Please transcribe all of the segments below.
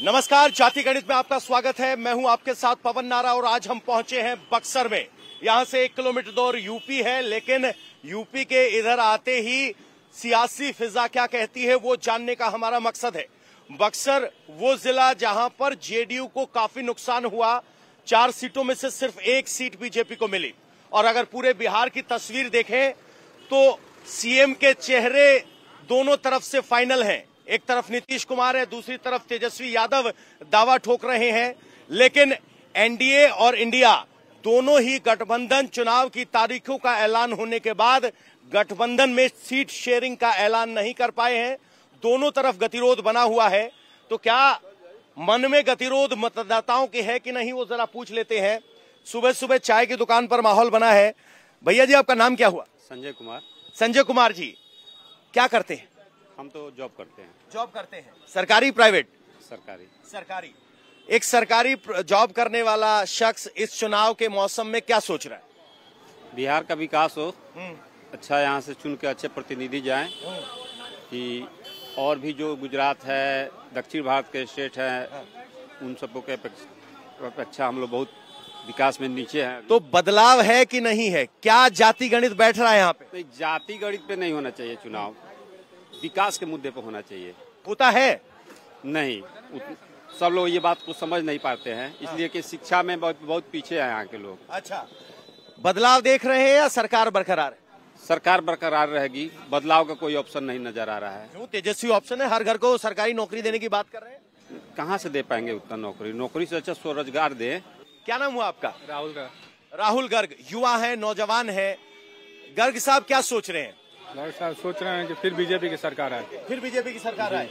नमस्कार, जाति गणित में आपका स्वागत है। मैं हूं आपके साथ पवन नारा और आज हम पहुंचे हैं बक्सर में। यहां से 1 किलोमीटर दूर यूपी है, लेकिन यूपी के इधर आते ही सियासी फिजा क्या कहती है वो जानने का हमारा मकसद है। बक्सर वो जिला जहां पर जेडीयू को काफी नुकसान हुआ, 4 सीटों में से सिर्फ 1 सीट बीजेपी को मिली। और अगर पूरे बिहार की तस्वीर देखें तो सीएम के चेहरे दोनों तरफ से फाइनल हैं। एक तरफ नीतीश कुमार है, दूसरी तरफ तेजस्वी यादव दावा ठोक रहे हैं। लेकिन एनडीए और इंडिया दोनों ही गठबंधन चुनाव की तारीखों का ऐलान होने के बाद गठबंधन में सीट शेयरिंग का ऐलान नहीं कर पाए हैं। दोनों तरफ गतिरोध बना हुआ है। तो क्या मन में गतिरोध मतदाताओं के है कि नहीं, वो जरा पूछ लेते हैं। सुबह सुबह चाय की दुकान पर माहौल बना है। भैया जी, आपका नाम क्या हुआ? संजय कुमार। संजय कुमार जी, क्या करते हैं? हम तो जॉब करते हैं। जॉब करते हैं, सरकारी प्राइवेट? सरकारी। सरकारी। एक सरकारी जॉब करने वाला शख्स इस चुनाव के मौसम में क्या सोच रहा है? बिहार का विकास हो, अच्छा यहाँ से चुन के अच्छे प्रतिनिधि जाएं, कि और भी जो गुजरात है, दक्षिण भारत के स्टेट हैं, उन सबको के अपेक्षा हम लोग बहुत विकास में नीचे हैं। तो बदलाव है कि नहीं है? क्या जाति गणित बैठ रहा है यहाँ पे? तो जाति गणित पे नहीं होना चाहिए चुनाव, विकास के मुद्दे पे होना चाहिए। होता है नहीं, सब लोग ये बात को समझ नहीं पाते हैं, इसलिए कि शिक्षा में बहुत पीछे हैं यहाँ के लोग। अच्छा, बदलाव देख रहे हैं या सरकार बरकरार है? सरकार बरकरार रहेगी, बदलाव का कोई ऑप्शन नहीं नजर आ रहा है। क्यों? तेजस्वी ऑप्शन है, हर घर को सरकारी नौकरी देने की बात कर रहे हैं। कहाँ से दे पाएंगे उतना नौकरी? नौकरी से अच्छा स्वरोजगार दे। क्या नाम हुआ आपका? राहुल गर्ग। राहुल गर्ग, युवा है, नौजवान है। गर्ग साहब क्या सोच रहे हैं? गर्ग साहब सोच रहे हैं कि फिर बीजेपी की सरकार आए। फिर बीजेपी की सरकार आए।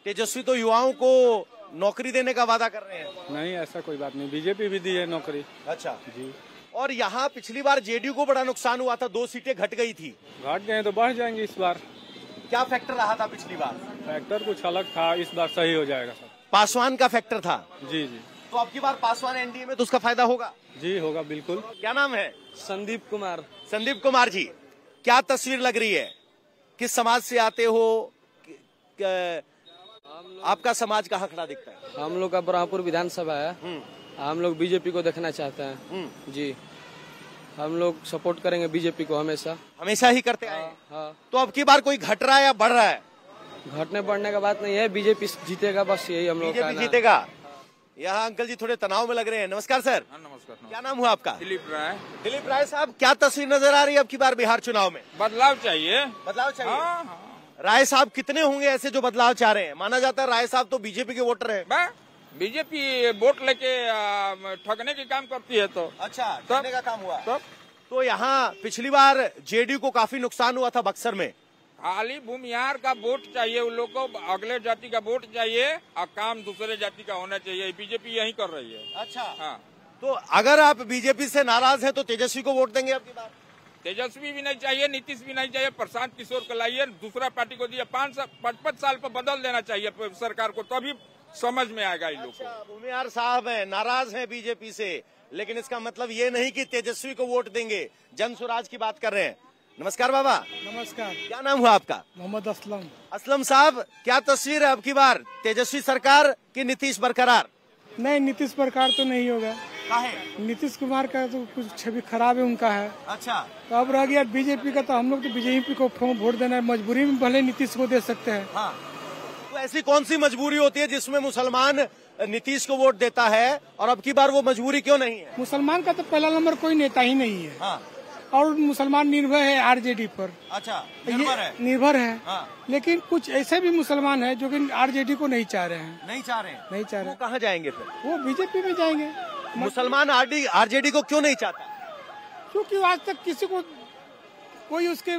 तेजस्वी तो युवाओं को नौकरी देने का वादा कर रहे हैं। नहीं, ऐसा कोई बात नहीं, बीजेपी भी दी है नौकरी। अच्छा जी। और यहाँ पिछली बार जेडीयू को बड़ा नुकसान हुआ था, 2 सीटें घट गई थी। घट गए तो बढ़ जाएंगे इस बार। क्या फैक्टर रहा था पिछली बार? फैक्टर कुछ अलग था, इस बार सही हो जाएगा सब। पासवान का फैक्टर था। जी जी। तो अब की बार पासवान एनडीए में तो उसका फायदा होगा? जी होगा, बिल्कुल। क्या नाम है? संदीप कुमार। संदीप कुमार जी, क्या तस्वीर लग रही है? किस समाज से आते हो? आपका समाज कहाँ खड़ा दिखता है? हम लोग का ब्रह्मपुर विधानसभा है। हम लोग बीजेपी को देखना चाहते हैं। जी, हम लोग सपोर्ट करेंगे बीजेपी को हमेशा। हमेशा ही करते आए हैं। हाँ। तो अब की बार कोई घट रहा है या बढ़ रहा है? घटने बढ़ने का बात नहीं है, बीजेपी जीतेगा, बस यही हम लोग का। बीजेपी जीतेगा। यहाँ अंकल जी थोड़े तनाव में लग रहे हैं। नमस्कार सर। नमस्कार। क्या नाम हुआ आपका? दिलीप राय। दिलीप राय साहब, क्या तस्वीर नजर आ रही है अब की बार बिहार चुनाव में? बदलाव चाहिए। बदलाव चाहिए। हाँ। राय साहब कितने होंगे ऐसे जो बदलाव चाह रहे हैं? माना जाता है राय साहब तो बीजेपी के वोटर हैं। बीजेपी वोट लेके ठगने की काम करती है। तो अच्छा, ठगने का काम हुआ। तो यहाँ पिछली बार जेडीयू को काफी नुकसान हुआ था बक्सर में। खाली भूमिहार का वोट चाहिए उन लोग को, अगले जाति का वोट चाहिए और काम दूसरे जाति का होना चाहिए। बीजेपी यही कर रही है। अच्छा। हाँ। तो अगर आप बीजेपी से नाराज हैं तो तेजस्वी को वोट देंगे आपकी बार? तेजस्वी भी नहीं चाहिए, नीतीश भी नहीं चाहिए, प्रशांत किशोर को लाइए, दूसरा पार्टी को दिए। 5-5 साल पर बदल देना चाहिए सरकार को, तभी समझ में आएगा इन लोग को। भूमिहार साहब हैं, नाराज हैं बीजेपी से, लेकिन इसका मतलब ये नहीं कि तेजस्वी को वोट देंगे। जन स्वराज की बात कर रहे हैं। नमस्कार बाबा। नमस्कार। क्या नाम हुआ आपका? मोहम्मद असलम। असलम साहब, क्या तस्वीर है अब की बार? तेजस्वी सरकार की नीतीश बरकरार? नहीं, नीतीश सरकार तो नहीं होगा। काहे? नीतीश कुमार का तो कुछ छवि खराब है उनका है। अच्छा। तो अब रह गया बीजेपी का, तो हम लोग तो बीजेपी को वोट देना है, मजबूरी में भले नीतीश को दे सकते हैं। हाँ। तो ऐसी कौन सी मजबूरी होती है जिसमें मुसलमान नीतीश को वोट देता है और अब की बार वो मजबूरी क्यों नहीं है? मुसलमान का तो पहला नंबर कोई नेता ही नहीं है। हाँ। और मुसलमान निर्भर है आरजेडी पर। अच्छा, निर्भर है। हाँ। लेकिन कुछ ऐसे भी मुसलमान है जो कि आरजेडी को नहीं चाह रहे हैं। नहीं चाह रहे हैं? नहीं चाह रहे। वो कहाँ जाएंगे फिर? वो बीजेपी में जाएंगे। मुसलमान आरजेडी को क्यों नहीं चाहता? क्योंकि आज तक किसी को कोई उसके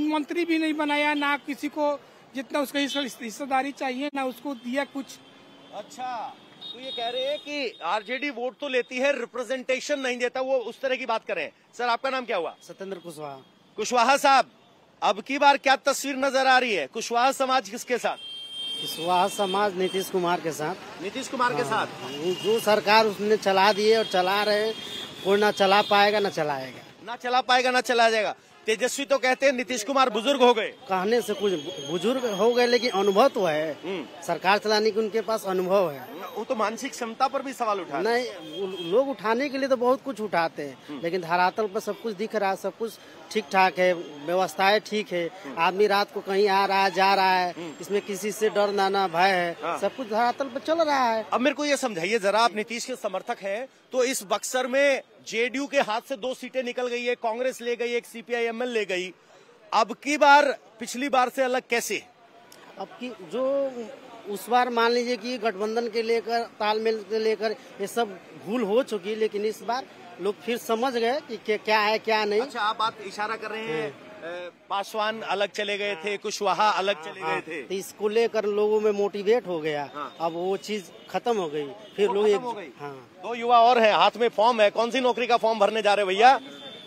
मंत्री भी नहीं बनाया, ना किसी को जितना उसका हिस्सेदारी चाहिए ना उसको दिया कुछ। अच्छा, तो ये कह रहे हैं कि आरजेडी वोट तो लेती है, रिप्रेजेंटेशन नहीं देता, वो उस तरह की बात कर रहे हैं। सर, आपका नाम क्या हुआ? सत्येंद्र कुशवाहा। कुशवाहा साहब, अब की बार क्या तस्वीर नजर आ रही है? कुशवाहा समाज किसके साथ? कुशवाहा समाज नीतीश कुमार के साथ। नीतीश कुमार के साथ? जो सरकार उसने चला दी है और चला रहे, कोई ना चला पाएगा ना चलाएगा। ना चला पाएगा ना चला जाएगा। तेजस्वी तो कहते हैं नीतीश कुमार बुजुर्ग हो गए। कहने से कुछ बुजुर्ग हो गए, लेकिन अनुभव तो है। सरकार चलाने की उनके पास अनुभव है। वो तो मानसिक क्षमता पर भी सवाल उठा नहीं, लोग उठाने के लिए तो बहुत कुछ उठाते हैं, लेकिन धरातल पर सब कुछ दिख रहा है, सब कुछ ठीक ठाक है, व्यवस्थाएं ठीक है। आदमी रात को कहीं आ रहा है, जा रहा है, इसमें किसी से डर ना भय है, सब कुछ धरातल पर चल रहा है। अब मेरे को ये समझाइए जरा, आप नीतीश के समर्थक हैं, तो इस बक्सर में जेडीयू के हाथ से 2 सीटें निकल गई है, कांग्रेस ले गई, एक सीपीआई-एमएल ले गई। अब की बार पिछली बार से अलग कैसे? अब की जो उस बार मान लीजिए कि गठबंधन के लेकर, तालमेल के लेकर ये सब भूल हो चुकी, लेकिन इस बार लोग फिर समझ गए कि क्या है क्या नहीं। अच्छा, आप बात इशारा कर रहे हैं पासवान अलग चले गए थे, कुशवाहा अलग चले गए थे, तो इसको लेकर लोगों में मोटिवेट हो गया। अब वो चीज खत्म हो गई, फिर लोग हाँ। 2 युवा और हैं, हाथ में फॉर्म है। कौन सी नौकरी का फॉर्म भरने जा रहे हो भैया?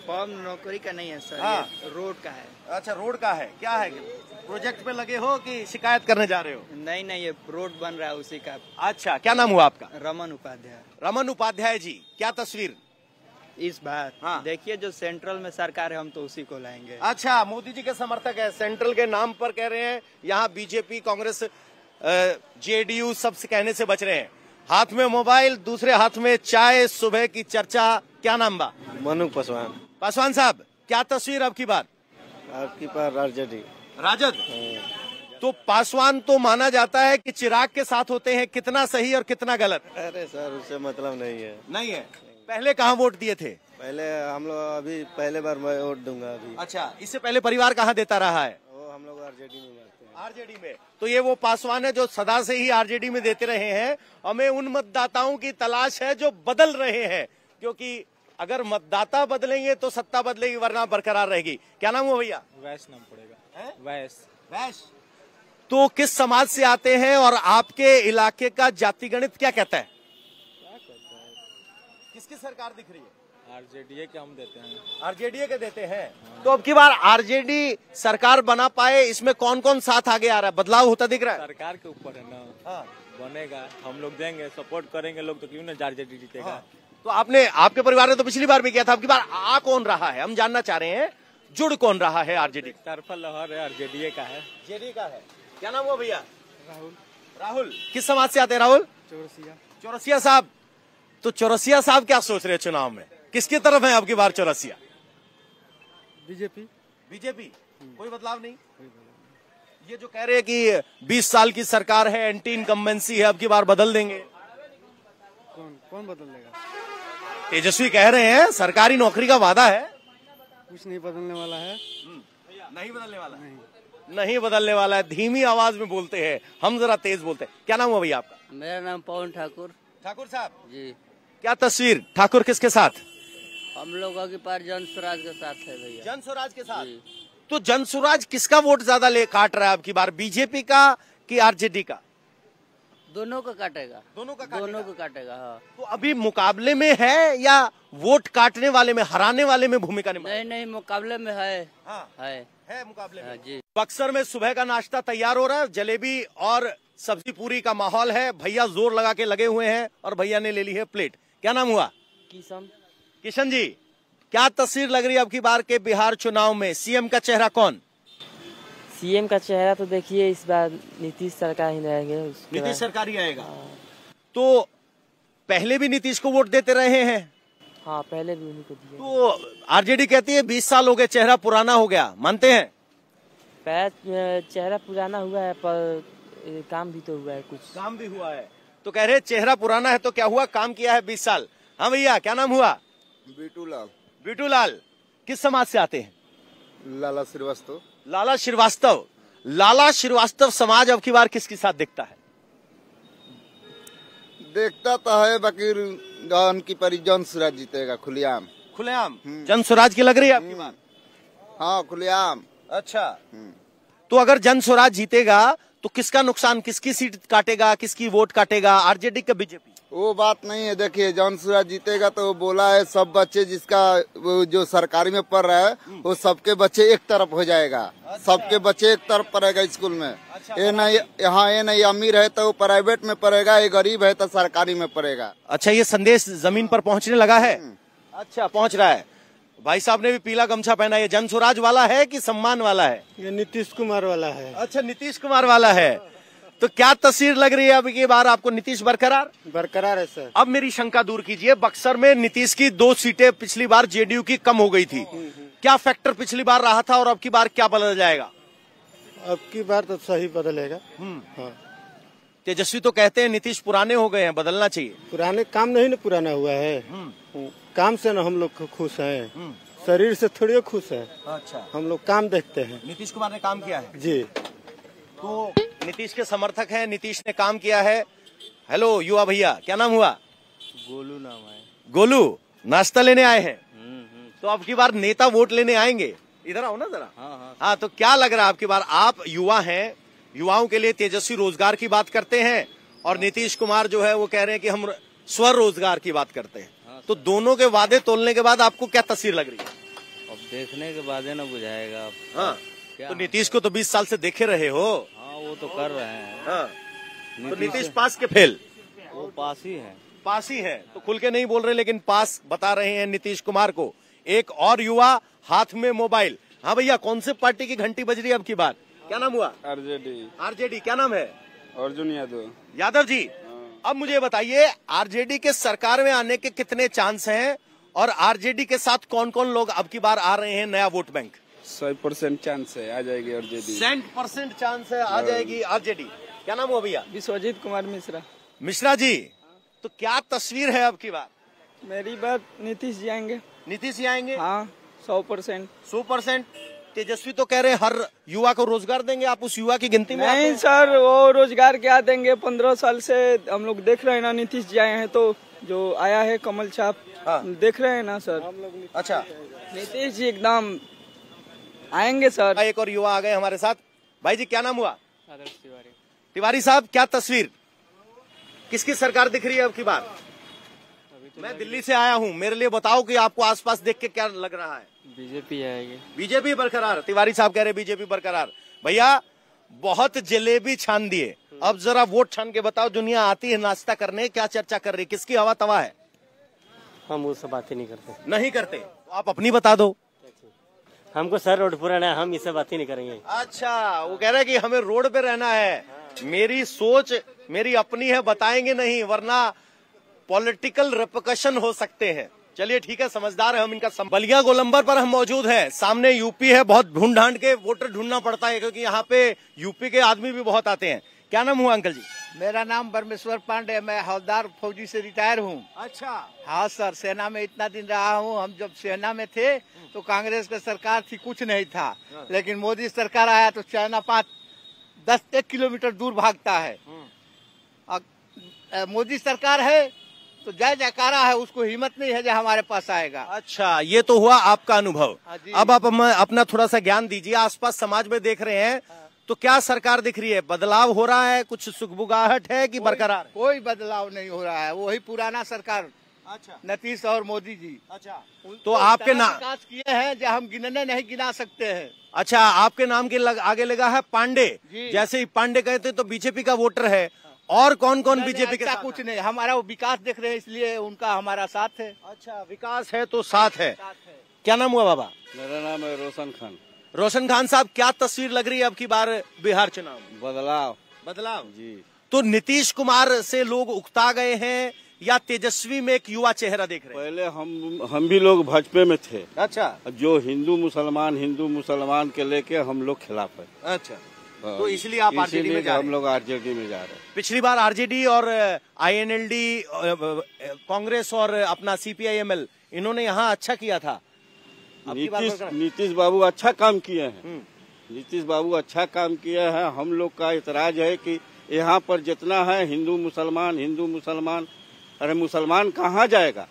फॉर्म नौकरी का नहीं है सर, ये रोड का है। अच्छा, रोड का है। क्या है, प्रोजेक्ट पे लगे हो कि शिकायत करने जा रहे हो? नहीं, ये रोड बन रहा है उसी का। अच्छा, क्या नाम हुआ आपका? रमन उपाध्याय। रमन उपाध्याय जी, क्या तस्वीर इस बार? हाँ। देखिए, जो सेंट्रल में सरकार है, हम तो उसी को लाएंगे। अच्छा, मोदी जी के समर्थक है, सेंट्रल के नाम पर कह रहे हैं। यहाँ बीजेपी, कांग्रेस, जेडीयू सबसे कहने से बच रहे हैं। हाथ में मोबाइल, दूसरे हाथ में चाय, सुबह की चर्चा। क्या नाम बा? मनु पासवान। पासवान साहब, क्या तस्वीर अब की बार? आपकी बार आरजेडी राजद। तो पासवान तो माना जाता है कि चिराग के साथ होते हैं, कितना सही और कितना गलत? अरे सर, उससे मतलब नहीं है। नहीं है। पहले कहाँ वोट दिए थे? पहले हम लोग, अभी पहले बार मैं वोट दूंगा अभी। अच्छा, इससे पहले परिवार कहाँ देता रहा है? वो हम लोग आरजेडी में मारते हैं। आरजेडी में। तो ये वो पासवान है जो सदा से ही आरजेडी में देते रहे हैं। हमें उन मतदाताओं की तलाश है जो बदल रहे हैं, क्योंकि अगर मतदाता बदलेंगे तो सत्ता बदलेगी, वरना बरकरार रहेगी। क्या नाम हुआ भैया? वैश नाम पड़ेगा। वैश। तो किस समाज से आते हैं और आपके इलाके का जाति गणित क्या कहता है? किसकी सरकार दिख रही है? आरजेडी के हम देते हैं। आरजेडी के देते हैं। तो अब की बार आरजेडी सरकार बना पाए, इसमें कौन कौन साथ आगे आ रहा है? बदलाव होता दिख रहा है? सरकार के ऊपर है ना। हाँ। बनेगा, हम लोग देंगे, सपोर्ट करेंगे लोग, तो क्यों ना आरजेडी जीतेगा। हाँ। तो आपके परिवार ने तो पिछली बार भी किया था, अब की बार आ कौन रहा है? हम जानना चाह रहे हैं, जुड़ कौन रहा है आरजेडी? तरफा लहर है, आरजेडी का है। जेडी का है। क्या नाम हुआ भैया? राहुल। किस समाज से आते हैं राहुल? चौरसिया साहब। तो चौरसिया साहब क्या सोच रहे हैं चुनाव में? किसकी तरफ है अब की बार चौरसिया? बीजेपी। कोई बदलाव नहीं। ये जो कह रहे हैं कि 20 साल की सरकार है, एंटी इनकम्बेंसी है, अब की बार बदल देंगे। कौन बदल देगा? तेजस्वी कह रहे हैं सरकारी नौकरी का वादा है। कुछ नहीं बदलने वाला है। नहीं बदलने वाला है। नहीं बदलने वाला है। धीमी आवाज में बोलते हैं, हम जरा तेज बोलते हैं। क्या नाम हुआ भैया आपका? मेरा नाम पवन ठाकुर। ठाकुर साहब जी। क्या तस्वीर? ठाकुर किसके साथ? हम लोगों के पास जन स्वराज के साथ है भैया। जन स्वराज के साथ। तो जन स्वराज किसका वोट ज्यादा ले काट रहा है अब की बार, बीजेपी का कि आरजेडी का? दोनों का काटेगा। दोनों का काटेगा। हाँ। तो अभी मुकाबले में है या वोट काटने वाले में, हराने वाले में भूमिका निभा? नहीं, मुकाबले में है। हाँ, है मुकाबले में। हाँ, जी। बक्सर में सुबह का नाश्ता तैयार हो रहा है, जलेबी और सब्जी पूरी का माहौल है। भैया जोर लगा के लगे हुए हैं और भैया ने ले ली है प्लेट। क्या नाम हुआ? किशन जी, क्या तस्वीर लग रही है अब की बार के बिहार चुनाव में? सीएम का चेहरा कौन? सीएम का चेहरा तो देखिए, इस बार नीतीश सरकार ही रहेंगे। नीतीश सरकार ही आएगा। तो पहले भी नीतीश को वोट देते रहे हैं। हाँ, पहले भी उन्हीं को दिए। तो आरजेडी कहती है 20 साल हो गए, चेहरा पुराना हो गया, मानते हैं? चेहरा पुराना हुआ है, पर काम भी तो हुआ है, कुछ काम भी हुआ है। तो कह रहे चेहरा पुराना है तो क्या हुआ, काम किया है 20 साल। हाँ भैया, क्या नाम हुआ? बीटूलाल। बीटूलाल। किस समाज से आते हैं? लाला श्रीवास्तव। लाला श्रीवास्तव। लाला श्रीवास्तव समाज अब की बार किसके साथ दिखता है? देखता तो है, बाकी उनकी परी जन स्वराज जीतेगा खुलेआम। खुलेआम जन स्वराज की लग रही है आपकी बात? हाँ, खुलेआम। अच्छा, तो अगर जन स्वराज जीतेगा तो किसका नुकसान, किसकी सीट काटेगा, किसकी वोट काटेगा, आरजेडी का बीजेपी? वो बात नहीं है। देखिए, जन स्वराज जीतेगा तो वो बोला है सब बच्चे जिसका जो सरकारी में पढ़ रहा है वो सबके बच्चे एक तरफ हो जाएगा। अच्छा। सबके बच्चे एक तरफ पढ़ेगा स्कूल में। अच्छा, ये नहीं, यहाँ ये नहीं अमीर है तो वो प्राइवेट में पढ़ेगा, ये गरीब है तो सरकारी में पढ़ेगा। अच्छा, ये संदेश जमीन पर पहुँचने लगा है? अच्छा, पहुँच रहा है। भाई साहब ने भी पीला गमछा पहना है, जन स्वराज वाला है कि सम्मान वाला है? ये नीतीश कुमार वाला है। अच्छा, नीतीश कुमार वाला है। तो क्या तस्वीर लग रही है अब की बार आपको? नीतीश बरकरार है सर। अब मेरी शंका दूर कीजिए, बक्सर में नीतीश की 2 सीटें पिछली बार जेडीयू की कम हो गई थी, क्या फैक्टर पिछली बार रहा था और अब की बार क्या बदल जाएगा? अब की बार तो सही बदलेगा। हाँ। तेजस्वी तो कहते हैं नीतीश पुराने हो गए हैं, बदलना चाहिए। पुराने काम नहीं ना पुराना हुआ है, काम से ना हम लोग खुश हैं, शरीर से थोड़ी खुश है। अच्छा, हम लोग काम देखते हैं। नीतीश कुमार ने काम किया है जी, तो नीतीश के समर्थक हैं, नीतीश ने काम किया है। हेलो युवा भैया, क्या नाम हुआ? गोलू नाम है। गोलू, नाश्ता लेने आए हैं? तो अब की बार नेता वोट लेने आएंगे, इधर आओ ना जरा। हाँ, तो क्या लग रहा है अब की बार? आप युवा हैं, युवाओं के लिए तेजस्वी रोजगार की बात करते हैं और नीतीश कुमार जो है वो कह रहे हैं कि हम स्वरोजगार की बात करते हैं। तो दोनों के वादे तोलने के बाद आपको क्या तस्वीर लग रही है? अब देखने के बाद है ना बुझाएगा। हाँ, तो नीतीश को तो 20 साल से देखे रहे हो। हाँ, वो तो कर रहे हैं। हाँ, तो नीतीश पास के फेल? वो पास ही है। पास ही है, तो खुल के नहीं बोल रहे लेकिन पास बता रहे हैं नीतीश कुमार को। एक और युवा, हाथ में मोबाइल। हाँ भैया, कौन से पार्टी की घंटी बज रही है अब की बार? क्या नाम हुआ? आरजेडी। क्या नाम है? अर्जुन यादव। यादव जी, अब मुझे बताइए, आरजेडी के सरकार में आने के कितने चांस हैं और आरजेडी के साथ कौन कौन लोग अब की बार आ रहे हैं नया वोट बैंक? 100% चांस है, आ जाएगी आरजेडी। 100% चांस है, आ जाएगी आरजेडी। क्या नाम हुआ भैया? विश्वजीत कुमार मिश्रा। मिश्रा जी, तो क्या तस्वीर है अब की बार? मेरी बात नीतीश जी आएंगे। नीतीश जी आएंगे? हाँ, 100%। 100%। तेजस्वी तो कह रहे हैं हर युवा को रोजगार देंगे, आप उस युवा की गिनती में? नहीं सर, वो रोजगार क्या देंगे? 15 साल से हम लोग देख रहे हैं ना, नीतीश जी आए हैं तो जो आया है कमल छाप। हाँ। देख रहे हैं ना सर। अच्छा, नीतीश जी एकदम आएंगे सर। एक और युवा आ गए हमारे साथ। भाई जी, क्या नाम हुआ? आदर्श तिवारी। तिवारी साहब, क्या तस्वीर, किसकी सरकार दिख रही है अब की बार? मैं दिल्ली से आया हूँ, मेरे लिए बताओ कि आपको आसपास देख के क्या लग रहा है? बीजेपी आएगी। बीजेपी बरकरार? तिवारी साहब कह रहे बीजेपी बरकरार। भैया, बहुत जलेबी छान दिए, अब जरा वोट छान के बताओ, दुनिया आती है नाश्ता करने, क्या चर्चा कर रही है, किसकी हवा तवा है? हम वो सब बातें नहीं करते। नहीं करते? तो आप अपनी बता दो। हमको सर रोड पर रहना है, हम ये सब बातें नहीं करेंगे। अच्छा, वो कह रहे हैं कि हमें रोड पे रहना है। मेरी सोच मेरी अपनी है, बताएंगे नहीं वरना पॉलिटिकल रिपरकशन हो सकते हैं। चलिए ठीक है, समझदार है हम इनका। बलिया गोलंबर पर हम मौजूद हैं, सामने यूपी है, बहुत ढूंढ ढांड के वोटर ढूंढना पड़ता है क्योंकि यहाँ पे यूपी के आदमी भी बहुत आते हैं। क्या नाम हुआ अंकल जी? मेरा नाम परमेश्वर पांडे, मैं हवलदार फौजी से रिटायर हूँ। अच्छा। हाँ सर, सेना में इतना दिन रहा हूँ। हम जब सेना में थे तो कांग्रेस की सरकार थी, कुछ नहीं था, लेकिन मोदी सरकार आया तो चाइना 10 किलोमीटर दूर भागता है। मोदी सरकार है तो जय जयकारा है, उसको हिम्मत नहीं है जो हमारे पास आएगा। अच्छा, ये तो हुआ आपका अनुभव। अब आप अपना थोड़ा सा ज्ञान दीजिए, आसपास समाज में देख रहे हैं तो क्या सरकार दिख रही है? बदलाव हो रहा है, कुछ सुगबुगाहट है कि बरकरार? कोई बदलाव नहीं हो रहा है, वही पुराना सरकार। अच्छा, नीतीश और मोदी जी। अच्छा, तो आपके नाम विकास किए हैं जो हम गिनने नहीं गिना सकते हैं। अच्छा, आपके नाम के आगे लगा है पांडे। जैसे ही पांडे कहते तो बीजेपी का वोटर है, और कौन कौन बीजेपी के साथ? कुछ नहीं, हमारा वो विकास देख रहे हैं इसलिए उनका हमारा साथ है। अच्छा, विकास है तो साथ है। क्या नाम हुआ बाबा? मेरा नाम है रोशन खान। रोशन खान साहब, क्या तस्वीर लग रही है अब की बार बिहार चुनाव? बदलाव जी। तो नीतीश कुमार से लोग उकता गए हैं या तेजस्वी में एक युवा चेहरा देख रहे हैं? पहले हम भी लोग भाजपा में थे। अच्छा। जो हिंदू मुसलमान के लेके हम लोग खिलाफ है। अच्छा, तो इसलिए आप आरजेडी में जा रहे हैं? हम लोग आरजेडी में जा रहे हैं। पिछली बार आरजेडी और आईएनएलडी, कांग्रेस और अपना सीपीआईएमएल, इन्होंने यहाँ अच्छा किया था। नीतीश बाबू अच्छा काम किए हैं। नीतीश बाबू अच्छा काम किए हैं। हम लोग का इतराज है कि यहाँ पर जितना है हिंदू मुसलमान, अरे मुसलमान कहाँ जाएगा?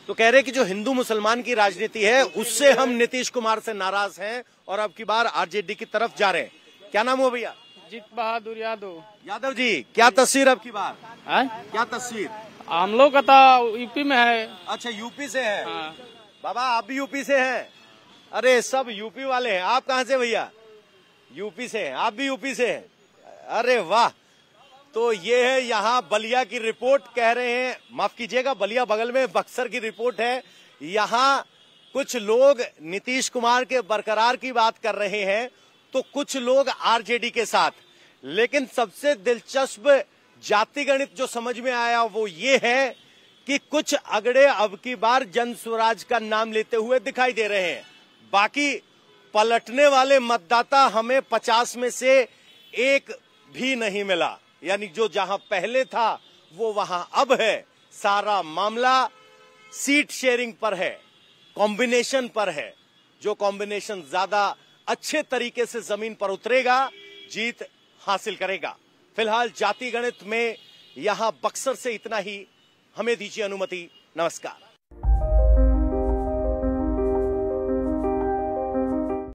तो कह रहे कि जो हिंदू मुसलमान की राजनीति है उससे हम नीतीश कुमार से नाराज हैं और अब की बार आरजेडी की तरफ जा रहे हैं। क्या नाम हो भैया? जीत बहादुर यादव। यादव जी, क्या तस्वीर अब की बार? क्या तस्वीर? हम लोग का तो यूपी में है। अच्छा, यूपी से है। हाँ। बाबा, आप भी यूपी से हैं? अरे सब यूपी वाले हैं। आप कहाँ से भैया? यूपी से हैं। आप भी यूपी से हैं? अरे वाह। तो ये है यहाँ बलिया की रिपोर्ट। कह रहे हैं, माफ कीजिएगा, बलिया बगल में बक्सर की रिपोर्ट है। यहाँ कुछ लोग नीतीश कुमार के बरकरार की बात कर रहे हैं तो कुछ लोग आरजेडी के साथ। लेकिन सबसे दिलचस्प जाति गणित जो समझ में आया वो ये है कि कुछ अगड़े अब की बार जन स्वराज का नाम लेते हुए दिखाई दे रहे हैं। बाकी पलटने वाले मतदाता हमें 50 में से एक भी नहीं मिला, यानी जो जहां पहले था वो वहां अब है। सारा मामला सीट शेयरिंग पर है, कॉम्बिनेशन पर है। जो कॉम्बिनेशन ज्यादा अच्छे तरीके से जमीन पर उतरेगा जीत हासिल करेगा। फिलहाल जाति गणित में यहां बक्सर से इतना ही। हमें दीजिए अनुमति। नमस्कार।